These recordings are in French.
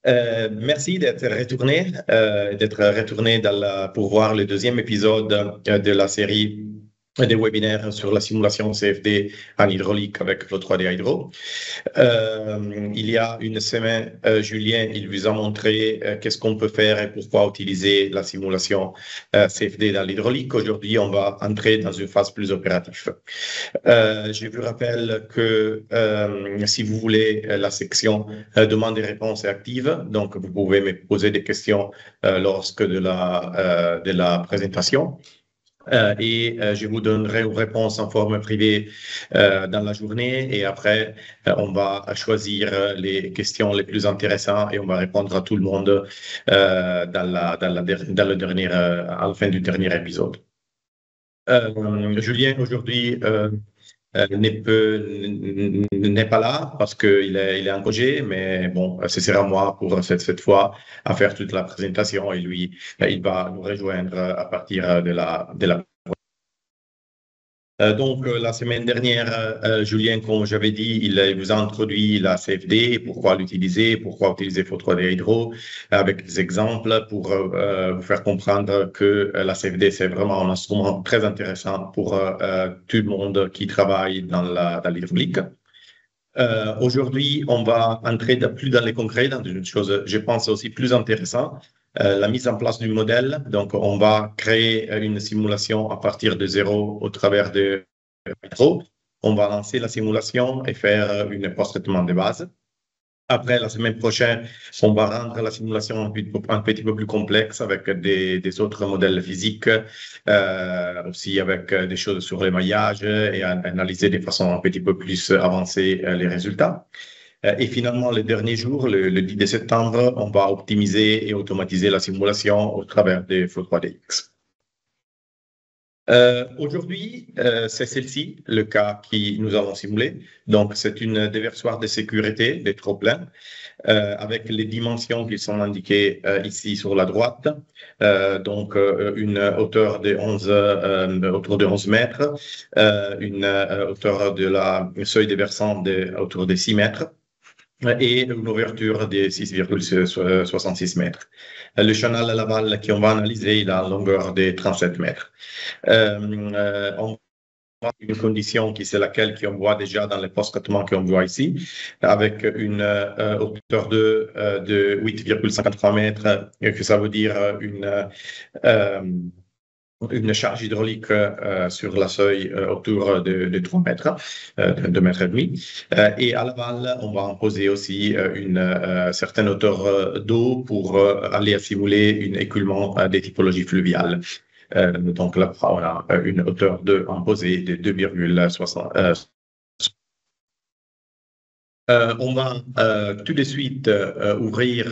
Merci d'être retourné pour voir le deuxième épisode de la série des webinaires sur la simulation CFD en hydraulique avec le 3D Hydro. Il y a une semaine, Julien, il vous a montré qu'est-ce qu'on peut faire et pourquoi utiliser la simulation CFD dans l'hydraulique. Aujourd'hui, on va entrer dans une phase plus opérative. Je vous rappelle que si vous voulez, la section demande et réponses est active, donc vous pouvez me poser des questions lorsque de la présentation. Je vous donnerai une réponse en forme privée dans la journée et après, on va choisir les questions les plus intéressantes et on va répondre à tout le monde à la fin du dernier épisode. Julien, aujourd'hui, n'est pas là parce qu'il est en congé, mais bon, ce sera moi pour cette fois à faire toute la présentation et lui, il va nous rejoindre à partir de la donc, la semaine dernière, Julien, comme j'avais dit, il vous a introduit la CFD, pourquoi l'utiliser, pourquoi utiliser Fo3D Hydro, avec des exemples pour vous faire comprendre que la CFD, c'est vraiment un instrument très intéressant pour tout le monde qui travaille dans l'hydraulique. Aujourd'hui, on va entrer plus dans les concrets, dans une chose, je pense, aussi plus intéressante. La mise en place du modèle. Donc, on va créer une simulation à partir de zéro au travers de Hydro. On va lancer la simulation et faire un post-traitement de base. Après, la semaine prochaine, on va rendre la simulation un petit peu plus complexe avec des autres modèles physiques, aussi avec des choses sur les maillages et analyser de façon un petit peu plus avancée les résultats. Et finalement, le dernier jour, le 10 septembre, on va optimiser et automatiser la simulation au travers des Flow3DX. Aujourd'hui, c'est celle-ci, le cas que nous allons simuler. Donc, c'est une déversoir de sécurité, des trop-pleins, avec les dimensions qui sont indiquées ici sur la droite. Donc, une hauteur de autour de 11 mètres, une hauteur de la seuil déversant autour de 6 mètres. Et une ouverture de 6,66 mètres. Le canal à l'aval qu'on va analyser, il a une longueur de 37 mètres. On a une condition qui c'est laquelle qu'on voit déjà dans les post-traitements qu'on voit ici, avec une hauteur de 8,53 mètres, que ça veut dire une charge hydraulique sur la seuil autour de 3 mètres, 2 mètres et demi. Et à l'aval, on va en poser aussi une certaine hauteur d'eau pour aller simuler un écoulement des typologies fluviales. Donc là, on a une hauteur d'eau imposée de 2,60. On va tout de suite ouvrir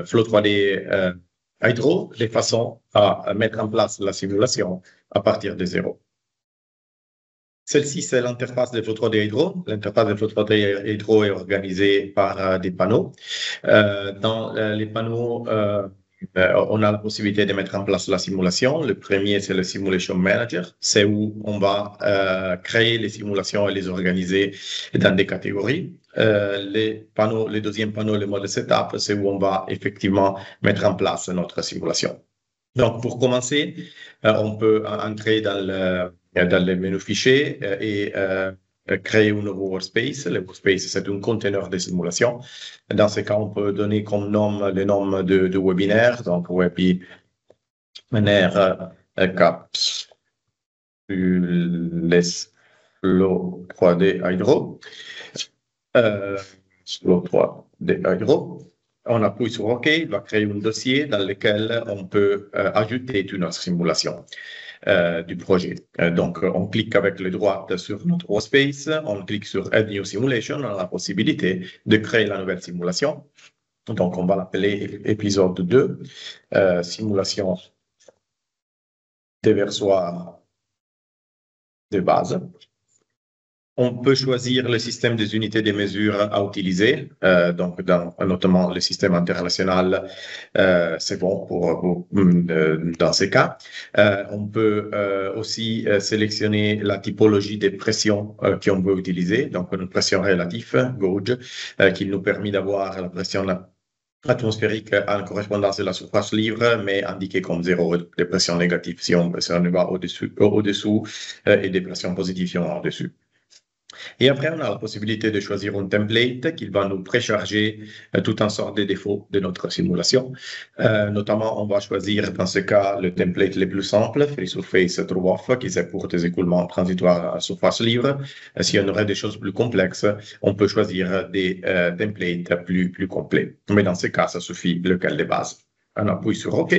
Flow3D Hydro de façon à mettre en place la simulation à partir de zéro. Celle-ci, c'est l'interface de Flow3D Hydro. L'interface de Flow3D Hydro est organisée par des panneaux. Dans les panneaux, on a la possibilité de mettre en place la simulation. Le premier, c'est le Simulation Manager. C'est où on va créer les simulations et les organiser dans des catégories. Le deuxième panneau, le mode Setup, c'est où on va effectivement mettre en place notre simulation. Donc, pour commencer, on peut entrer dans le menu fichier et créer un nouveau workspace. Le workspace, c'est un conteneur de simulation. Dans ce cas, on peut donner comme nom le nom de webinaire, donc webinaire caps Flow 3D Hydro. Flow 3D Hydro. On appuie sur OK, il va créer un dossier dans lequel on peut ajouter une autre simulation du projet. Donc, on clique avec le droit sur notre workspace, on clique sur Add New Simulation, on a la possibilité de créer la nouvelle simulation. Donc, on va l'appeler épisode 2, simulation déversoir de base. On peut choisir le système des unités de mesure à utiliser, donc notamment le système international, c'est bon dans ces cas. On peut aussi sélectionner la typologie des pressions qu'on veut utiliser, donc une pression relative, gauge, qui nous permet d'avoir la pression atmosphérique en correspondance de la surface livre, mais indiqué comme 0, des pressions négatives si on va au-dessous et des pressions positives si on va au-dessus. Et après, on a la possibilité de choisir un template qui va nous précharger tout un sort de défauts de notre simulation. Notamment, on va choisir dans ce cas le template le plus simple, Free Surface True Off, qui est pour des écoulements transitoires à surface libre. Si on aurait des choses plus complexes, on peut choisir des templates plus complets. Mais dans ce cas, ça suffit lequel de base. On appuie sur OK.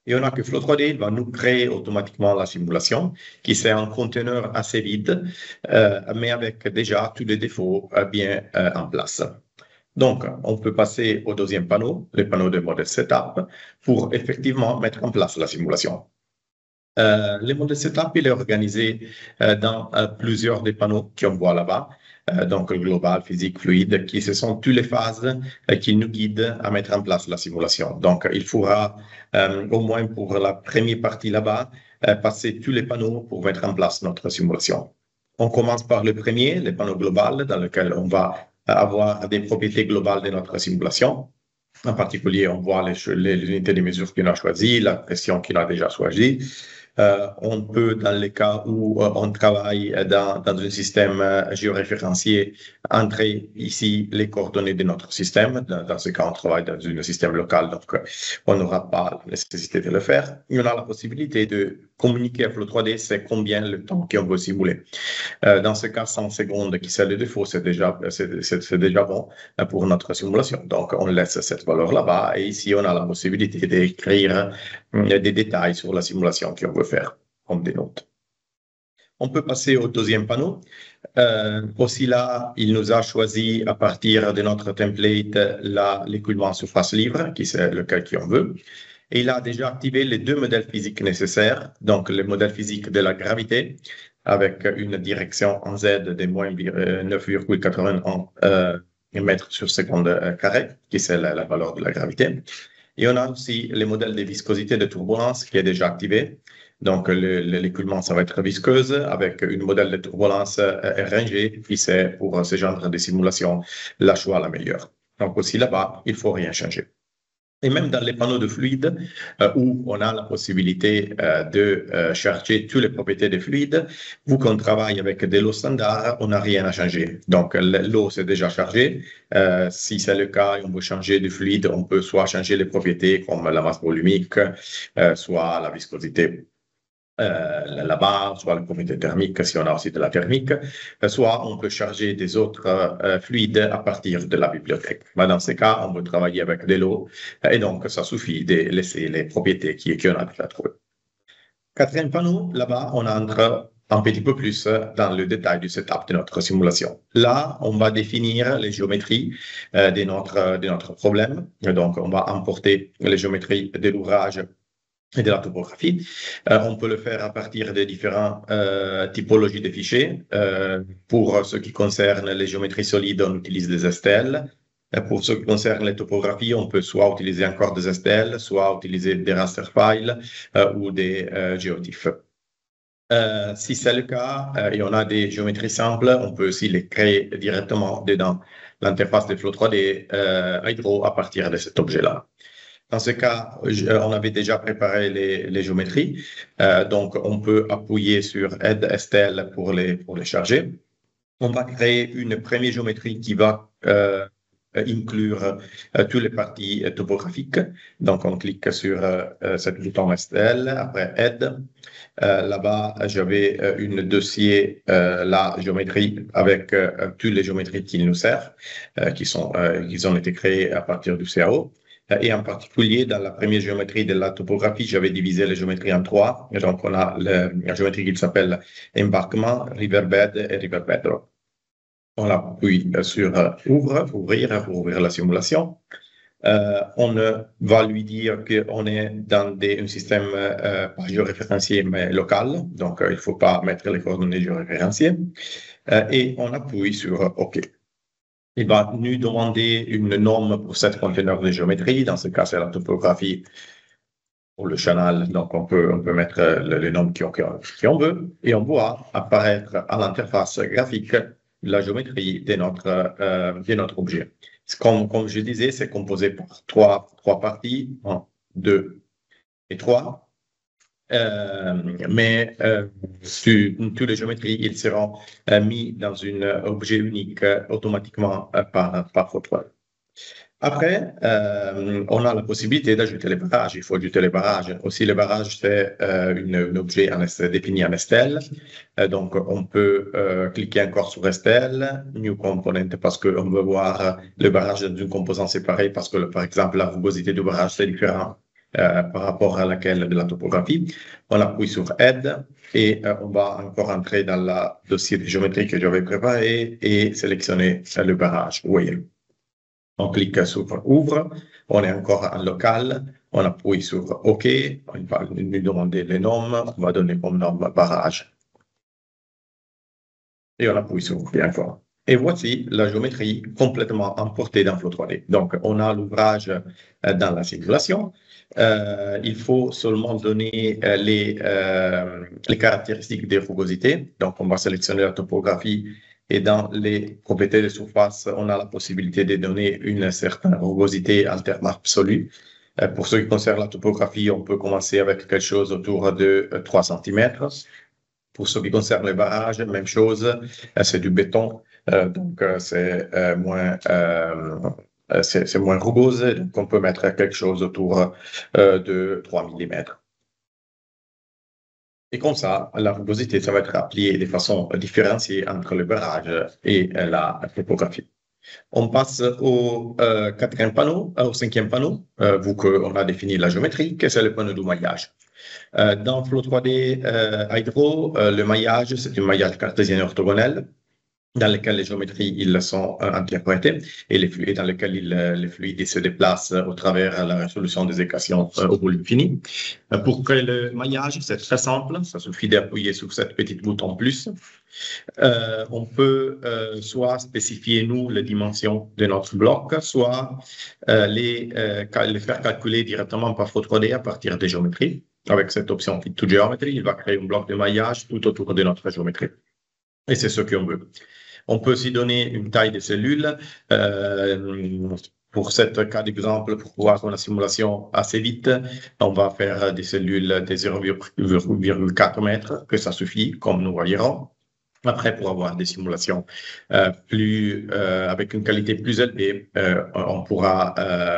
Et on a que Flow 3D il va nous créer automatiquement la simulation, qui c'est un conteneur assez vide, mais avec déjà tous les défauts bien en place. Donc, on peut passer au deuxième panneau, le panneau de modèle setup, pour effectivement mettre en place la simulation. Le modèle setup, il est organisé dans plusieurs des panneaux qu'on voit là-bas. Donc global, physique, fluide, qui ce sont toutes les phases qui nous guident à mettre en place la simulation. Donc, il faudra au moins pour la première partie là-bas, passer tous les panneaux pour mettre en place notre simulation. On commence par le premier, le panneau global, dans lequel on va avoir des propriétés globales de notre simulation. En particulier, on voit les unités de mesure qu'on a choisies, la pression qu'on a déjà choisie. On peut, dans les cas où on travaille dans un système géoréférencié, entrer ici les coordonnées de notre système. Dans ce cas, on travaille dans un système local, donc on n'aura pas la nécessité de le faire. Et on a la possibilité de communiquer à Flow 3D, c'est combien le temps qu'on veut simuler. Dans ce cas, 100 secondes, qui c'est le défaut, c'est déjà bon pour notre simulation. Donc, on laisse cette valeur là-bas. Et ici, on a la possibilité d'écrire des détails sur la simulation qu'on veut faire, comme des notes. On peut passer au deuxième panneau. Aussi là, il nous a choisi à partir de notre template l'écoulement surface livre, qui c'est lequel qu'on veut. Et il a déjà activé les deux modèles physiques nécessaires. Donc, le modèle physique de la gravité, avec une direction en Z de moins 9,81 mètres sur seconde carré, qui c'est la valeur de la gravité. Et on a aussi le modèle de viscosité de turbulence qui est déjà activé. Donc, l'écoulement, ça va être visqueuse avec une modèle de turbulence RNG qui c'est pour ce genre de simulation la choix la meilleure. Donc, aussi là-bas, il ne faut rien changer. Et même dans les panneaux de fluide, où on a la possibilité de charger toutes les propriétés des fluides, vu qu'on travaille avec des lots standards, on n'a rien à changer. Donc, l'eau, c'est déjà chargé. Si c'est le cas et on veut changer de fluide, on peut soit changer les propriétés comme la masse volumique, soit la viscosité là-bas, soit le comité thermique si on a aussi de la thermique, soit on peut charger des autres fluides à partir de la bibliothèque. Mais dans ces cas, on veut travailler avec de l'eau et donc ça suffit de laisser les propriétés qu'on a déjà trouvées. Quatrième panneau, là-bas, on entre un petit peu plus dans le détail du setup de notre simulation. Là, on va définir les géométries de notre problème. Donc, on va importer les géométries de l'ouvrage et de la topographie. On peut le faire à partir de différentes typologies de fichiers. Pour ce qui concerne les géométries solides, on utilise des STL. Pour ce qui concerne les topographies, on peut soit utiliser encore des STL, soit utiliser des raster files ou des géotiffs. Si c'est le cas et on a des géométries simples, on peut aussi les créer directement dedans l'interface de Flow 3D Hydro à partir de cet objet-là. Dans ce cas, on avait déjà préparé les géométries, donc on peut appuyer sur Add STL pour les charger. On va créer une première géométrie qui va inclure toutes les parties topographiques. Donc, on clique sur ce bouton STL, après Add. Là-bas, j'avais une dossier, la géométrie, avec toutes les géométries qui nous servent, qui ont été créées à partir du CAO. Et en particulier, dans la première géométrie de la topographie, j'avais divisé les géométries en trois. Et donc, on a la géométrie qui s'appelle embarquement, riverbed et riverbed. On appuie sur ouvrir pour ouvrir la simulation. On va lui dire qu'on est dans un système pas géoréférencié, mais local. Donc, il ne faut pas mettre les coordonnées géoréférenciées. Et on appuie sur OK. Il va nous demander une norme pour cet conteneur de géométrie. Dans ce cas, c'est la topographie pour le canal. Donc, on peut mettre les normes qu'on veut. Et on voit apparaître à l'interface graphique la géométrie de notre objet. Comme je disais, c'est composé par trois parties, 1, 2 et 3. Mais toutes les géométries, ils seront mis dans un objet unique automatiquement par photoine. Après, on a la possibilité d'ajouter les barrages. Il faut ajouter les barrages. Aussi, les barrages, c'est un objet défini en STL. Donc, on peut cliquer encore sur STL, New Component, parce qu'on veut voir le barrage d'une composante séparée, parce que, par exemple, la rugosité du barrage, c'est différent par rapport à laquelle de la topographie. On appuie sur Add et on va encore entrer dans le dossier de géométrie que j'avais préparé et sélectionner le barrage. Vous voyez. On clique sur Ouvre, on est encore en local, on appuie sur OK, on va nous demander les noms, on va donner comme nom barrage. Et on appuie sur OK encore. Et voici la géométrie complètement importée dans Flow 3D. Donc, on a l'ouvrage dans la simulation. Il faut seulement donner les caractéristiques des rugosités. Donc, on va sélectionner la topographie. Et dans les propriétés de surface, on a la possibilité de donner une certaine rugosité en termes absolus. Pour ce qui concerne la topographie, on peut commencer avec quelque chose autour de 3 cm. Pour ce qui concerne les barrages, même chose, c'est du béton, donc c'est moins rugose, donc on peut mettre quelque chose autour de 3 mm. Et comme ça, la rugosité, ça va être appliquée de façon différenciée entre le barrage et la topographie. On passe au cinquième panneau, vu qu'on a défini la géométrie, que c'est le panneau du maillage. Dans Flow 3D Hydro, le maillage, c'est un maillage cartésien orthogonal dans lequel les géométries ils sont interprétées et les fluides dans lesquels les fluides se déplacent au travers la résolution des équations au volume fini. Pour créer le maillage, c'est très simple, ça suffit d'appuyer sur cette petite bouton plus. On peut soit spécifier nous les dimensions de notre bloc, soit les faire calculer directement par Flow 3D à partir des géométries. Avec cette option Fit to Geometry, il va créer un bloc de maillage tout autour de notre géométrie. Et c'est ce qu'on veut. On peut aussi donner une taille de cellules. Pour ce cas d'exemple, pour pouvoir faire la simulation assez vite, on va faire des cellules de 0,4 mètres, que ça suffit, comme nous voyons. Après, pour avoir des simulations avec une qualité plus élevée, on pourra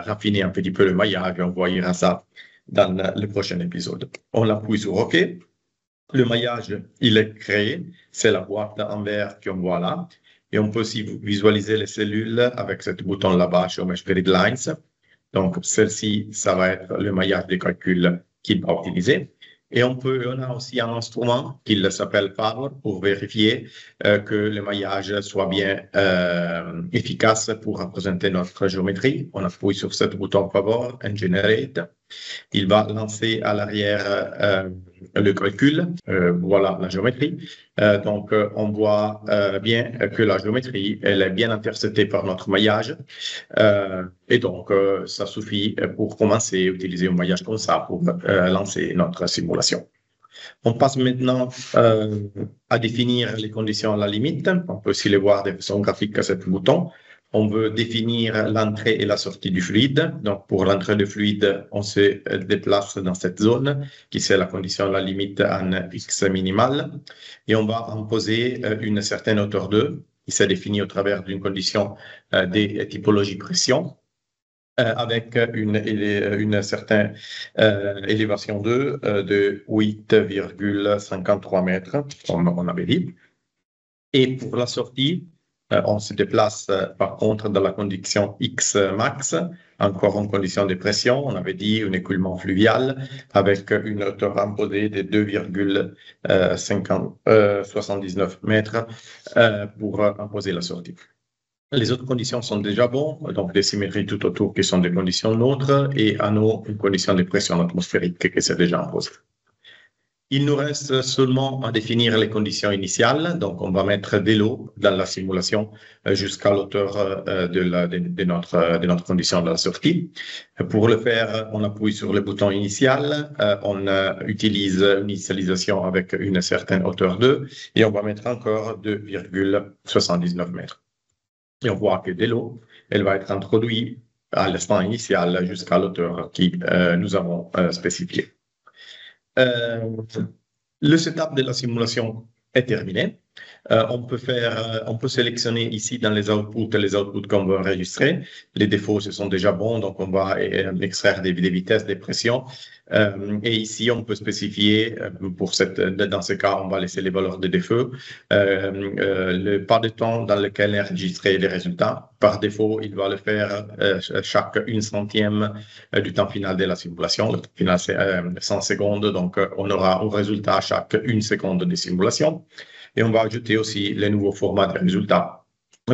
raffiner un petit peu le maillage et on voyera ça dans le prochain épisode. On appuie sur OK. Le maillage, il est créé. C'est la boîte en vert qu'on voit là. Et on peut aussi visualiser les cellules avec ce bouton là-bas, Show Mesh Grid Lines. Donc, celle-ci, ça va être le maillage de calcul qu'il va utiliser. Et on a aussi un instrument qui s'appelle Power pour vérifier que le maillage soit bien efficace pour représenter notre géométrie. On appuie sur ce bouton Power and Generate. Il va lancer à l'arrière le calcul. Voilà la géométrie. Donc, on voit bien que la géométrie, elle est bien interceptée par notre maillage. Et donc, ça suffit pour commencer à utiliser un maillage comme ça pour lancer notre simulation. On passe maintenant à définir les conditions à la limite. On peut aussi les voir de façon graphique à ce bouton. On veut définir l'entrée et la sortie du fluide. Donc, pour l'entrée du fluide, on se déplace dans cette zone, qui c'est la condition à la limite en X minimal. Et on va imposer une certaine hauteur 2, qui s'est définie au travers d'une condition des typologies pression, avec une certaine élévation 2 de 8,53 mètres, comme on avait dit. Et pour la sortie, on se déplace par contre dans la condition X max, encore en condition de pression, on avait dit un écoulement fluvial avec une hauteur imposée de 2,79 mètres pour imposer la sortie. Les autres conditions sont déjà bonnes, donc des symétries tout autour qui sont des conditions neutres et à nous une condition de pression atmosphérique qui s'est déjà imposée. Il nous reste seulement à définir les conditions initiales. Donc, on va mettre de l'eau dans la simulation jusqu'à l'auteur de notre condition de la sortie. Pour le faire, on appuie sur le bouton initial. On utilise une initialisation avec une certaine hauteur 2 et on va mettre encore 2,79 mètres. Et on voit que de l'eau, elle va être introduite à l'instant initial jusqu'à l'auteur qui nous avons spécifié. Le setup de la simulation est terminé. On peut sélectionner ici dans les outputs qu'on veut enregistrer. Les défauts, ce sont déjà bons, donc on va extraire des vitesses, des pressions. Et ici, on peut spécifier, dans ce cas, on va laisser les valeurs de défaut, le pas de temps dans lequel est enregistré les résultats. Par défaut, il va le faire chaque 1/100 du temps final de la simulation. Le temps final, c'est 100 secondes, donc on aura un résultat chaque 1 seconde de simulation. Et on va ajouter aussi les nouveaux formats de résultats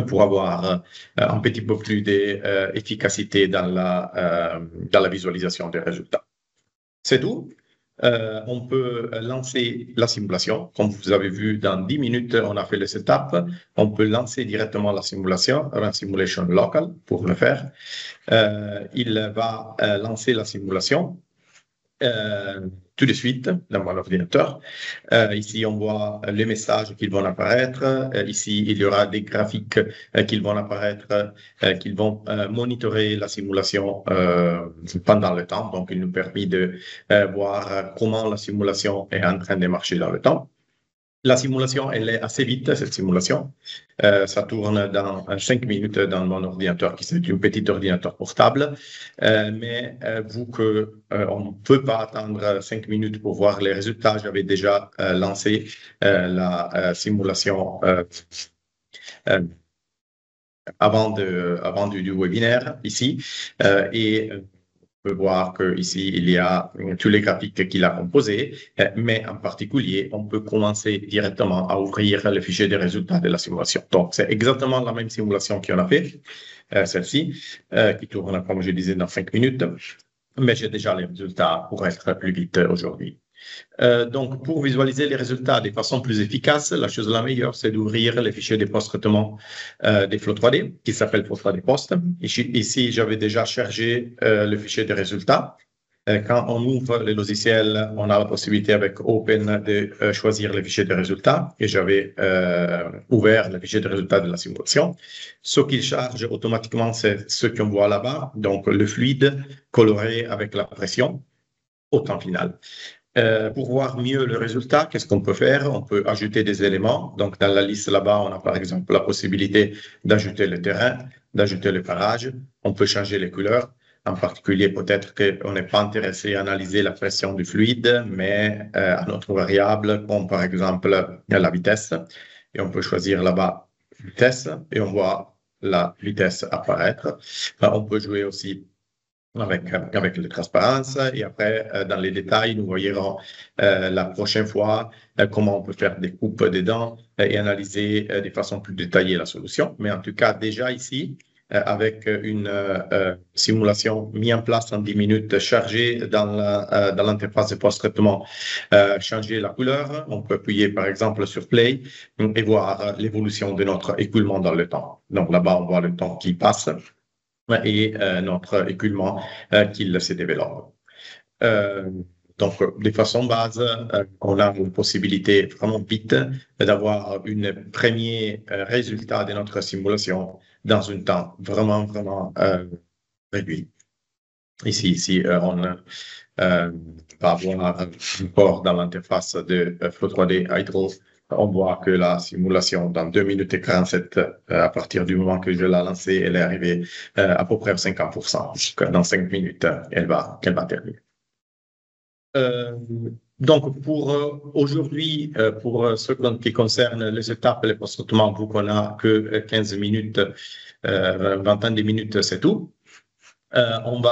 pour avoir un petit peu plus d'efficacité dans la visualisation des résultats. C'est tout. On peut lancer la simulation. Comme vous avez vu, dans 10 minutes, on a fait le setup. On peut lancer directement la simulation, Run Simulation Local, pour le faire. Il va lancer la simulation. Tout de suite dans mon ordinateur. Ici, on voit les messages qui vont apparaître. Ici, il y aura des graphiques qui vont apparaître, qui vont monitorer la simulation pendant le temps. Donc, il nous permet de voir comment la simulation est en train de marcher dans le temps. La simulation, elle est assez vite, cette simulation. Ça tourne dans 5 minutes dans mon ordinateur, qui est un petit ordinateur portable. Mais vu qu'on ne peut pas attendre 5 minutes pour voir les résultats, j'avais déjà lancé la simulation avant du webinaire ici. On peut voir qu'ici, il y a tous les graphiques qu'il a composés, mais en particulier, on peut commencer directement à ouvrir le fichier des résultats de la simulation. Donc, c'est exactement la même simulation qu'on a fait, celle-ci, qui tourne, comme je disais, dans 5 minutes, mais j'ai déjà les résultats pour être plus vite aujourd'hui. Donc, pour visualiser les résultats de façon plus efficace, la chose la meilleure, c'est d'ouvrir les fichiers de post-traitement des flots 3D, qui s'appelle Flow 3D Post. Ici, j'avais déjà chargé le fichier de résultats. Quand on ouvre le logiciel, on a la possibilité avec Open de choisir le fichier de résultats. Et j'avais ouvert le fichier de résultats de la simulation. Ce qu'il charge automatiquement, c'est ce qu'on voit là-bas, donc le fluide coloré avec la pression au temps final. Pour voir mieux le résultat, qu'est-ce qu'on peut faire? On peut ajouter des éléments. Donc, dans la liste là-bas, on a par exemple la possibilité d'ajouter le terrain, d'ajouter le parage. On peut changer les couleurs. En particulier, peut-être qu'on n'est pas intéressé à analyser la pression du fluide, mais à notre variable, comme par exemple la vitesse. Et on peut choisir là-bas vitesse et on voit la vitesse apparaître. On peut jouer aussi avec les transparences et après, dans les détails, nous verrons la prochaine fois comment on peut faire des coupes dedans et analyser de façon plus détaillée la solution. Mais en tout cas, déjà ici, avec une simulation mise en place en 10 minutes, chargée dans l'interface de post-traitement, changer la couleur. On peut appuyer par exemple sur Play et voir l'évolution de notre écoulement dans le temps. Donc là-bas, on voit le temps qui passe et notre écoulement qui se développe. Donc, de façon base, on a une possibilité vraiment vite d'avoir un premier résultat de notre simulation dans un temps vraiment réduit. Ici, on va avoir encore dans l'interface de Flow 3D Hydro. On voit que la simulation, dans 2 minutes et 47, à partir du moment que je l'ai lancée, elle est arrivée à peu près à 50%. Donc, dans 5 minutes, elle va terminer. Donc, pour aujourd'hui, pour ce qui concerne les étapes, les post-traitements, vu qu'on n'a que 15 minutes, vingtaine de minutes, c'est tout. On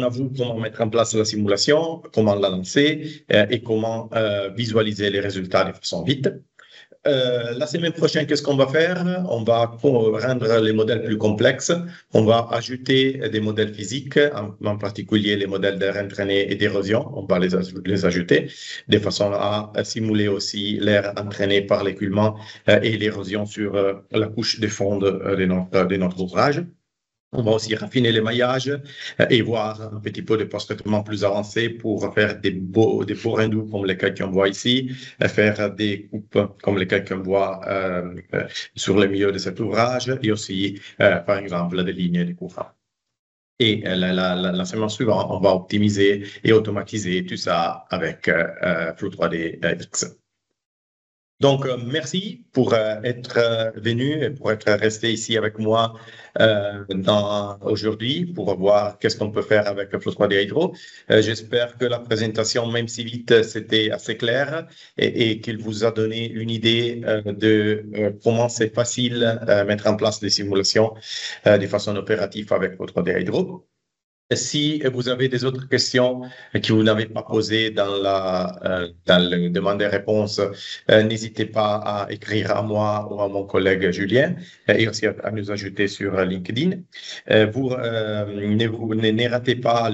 a vu comment mettre en place la simulation, comment la lancer et comment visualiser les résultats de façon vite. La semaine prochaine, qu'est-ce qu'on va faire? On va rendre les modèles plus complexes. On va ajouter des modèles physiques, en particulier les modèles d'air entraîné et d'érosion. On va les ajouter de façon à simuler aussi l'air entraîné par l'écoulement et l'érosion sur la couche de fond de notre ouvrage. On va aussi raffiner les maillages et voir un petit peu de post-traitement plus avancé pour faire des beaux rendus comme lesquels qu'on voit ici, faire des coupes comme lesquelles qu'on voit sur le milieu de cet ouvrage et aussi, par exemple, des lignes de courant. Et la semaine suivante, on va optimiser et automatiser tout ça avec Flow 3D X. Donc, merci pour être venu et pour être resté ici avec moi aujourd'hui pour voir qu'est-ce qu'on peut faire avec Flow 3D Hydro. J'espère que la présentation, même si vite, c'était assez clair et qu'il vous a donné une idée de comment c'est facile mettre en place des simulations de façon opérative avec Flow 3D Hydro. Si vous avez des autres questions que vous n'avez pas posées dans le demande et réponse, n'hésitez pas à écrire à moi ou à mon collègue Julien et aussi à nous ajouter sur LinkedIn. Ne ratez pas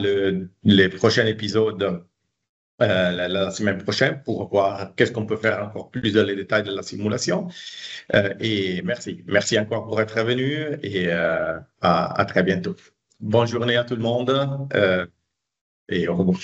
les prochains épisodes la semaine prochaine pour voir qu'est-ce qu'on peut faire encore plus dans les détails de la simulation. Et merci. Merci encore pour être venu et à très bientôt. Bonne journée à tout le monde et au revoir.